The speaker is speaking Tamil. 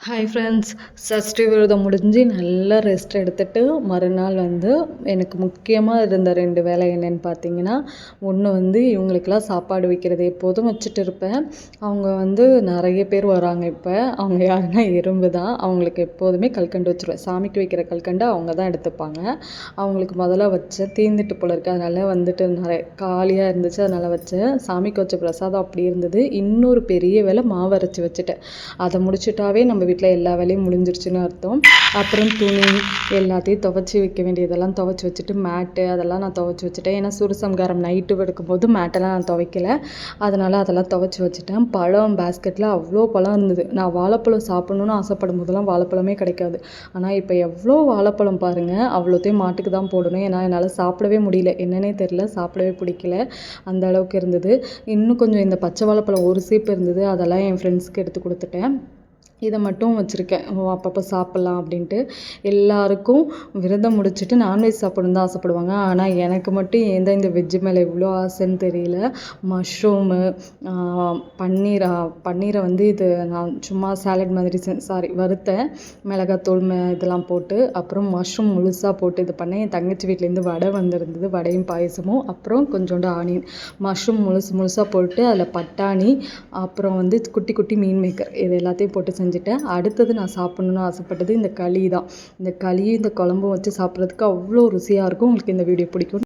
ஹாய் ஃப்ரெண்ட்ஸ், சஷ்டி விரதம் முடிஞ்சு நல்லா ரெஸ்ட் எடுத்துட்டு மறுநாள் எனக்கு முக்கியமாக இருந்த 2 வேலை என்னென்னு பார்த்தீங்கன்னா, ஒன்று இவங்களுக்கெல்லாம் சாப்பாடு வைக்கிறது எப்போதும் வச்சுட்டு இருப்பேன். அவங்க நிறைய பேர் வராங்க. இப்போ அவங்க யாருன்னா எறும்பு தான். அவங்களுக்கு எப்போதுமே கல்கண்டு வச்சுருவேன். சாமிக்கு வைக்கிற கல்கண்டு அவங்க தான் எடுத்துப்பாங்க. அவங்களுக்கு முதல்ல வச்சேன், தீர்ந்துட்டு போல இருக்கு. அதனால் நிறைய காலியாக இருந்துச்சு, அதனால் வச்சேன். சாமிக்கு வச்ச பிரசாதம் அப்படி இருந்தது. இன்னொரு பெரிய வேலை மாவு அரைச்சி வச்சுட்டேன். அதை முடிச்சுட்டாவே நம்ம வீட்டில் எல்லா வேலையும் முடிஞ்சிருச்சுன்னு அர்த்தம். அப்புறம் துணி எல்லாத்தையும் துவைச்சி வைக்க வேண்டியதெல்லாம் துவைச்சி வச்சுட்டு மேட்டு அதெல்லாம் நான் துவைச்சி வச்சுட்டேன். ஏன்னா சூரசம்காரம் நைட்டு படுக்கும்போது மேட்டெல்லாம் நான் துவைக்கல. அதனால் அதெல்லாம் துவைச்சி வச்சுட்டேன். பழம் பேஸ்கெட்டில் அவ்வளோ பழம் இருந்தது. நான் வாழைப்பழம் சாப்பிட்ணுன்னு ஆசைப்படும் போதெல்லாம் வாழைப்பழமே கிடைக்காது. ஆனால் இப்போ எவ்வளோ வாழைப்பழம் பாருங்கள். அவ்வளோத்தையும் மாட்டுக்கு தான் போடணும். ஏன்னா என்னால் சாப்பிடவே முடியல. என்னன்னே தெரில, சாப்பிடவே பிடிக்கல. அந்த அளவுக்கு இருந்தது. இன்னும் கொஞ்சம் இந்த பச்சை வாழைப்பழம் ஒரு சீப்பு இருந்தது. அதெல்லாம் என் ஃப்ரெண்ட்ஸ்க்கு எடுத்து கொடுத்துட்டேன். இதை மட்டும் வச்சுருக்கேன், அப்பப்போ சாப்பிட்லாம் அப்படின்ட்டு. எல்லாருக்கும் விரதம் முடிச்சுட்டு நான்வெஜ் சாப்பிடணுன்னு தான் ஆசைப்படுவாங்க. ஆனால் எனக்கு மட்டும் ஏன் தான் இந்த வெஜ்ஜு மேலே இவ்வளோ ஆசைன்னு தெரியல. மஷ்ரூமு, பன்னீரை இது நான் சும்மா சாலட் மாதிரி வறுத்தேன். மிளகாத்தூள் இதெல்லாம் போட்டு, அப்புறம் மஷ்ரூம் முழுசாக போட்டு இது பண்ணேன். என் தங்கச்சி வீட்டிலேருந்து வடை வந்திருந்தது. வடையும் பாயசமும், அப்புறம் கொஞ்சோண்டு ஆனியன். மஷ்ரூம் முழுசாக போட்டு அதில் பட்டாணி, அப்புறம் குட்டி குட்டி மீன் மேக்கர், இது எல்லாத்தையும் போட்டு செஞ்சுட்டேன். அடுத்தது நான் சாப்பிட்ணுன்னு ஆசைப்பட்டது இந்த களி தான். இந்த களியும் இந்த குழம்பும் வச்சு சாப்பிட்றதுக்கு அவ்வளோ ருசியாக இருக்கும். உங்களுக்கு இந்த வீடியோ பிடிக்கும்.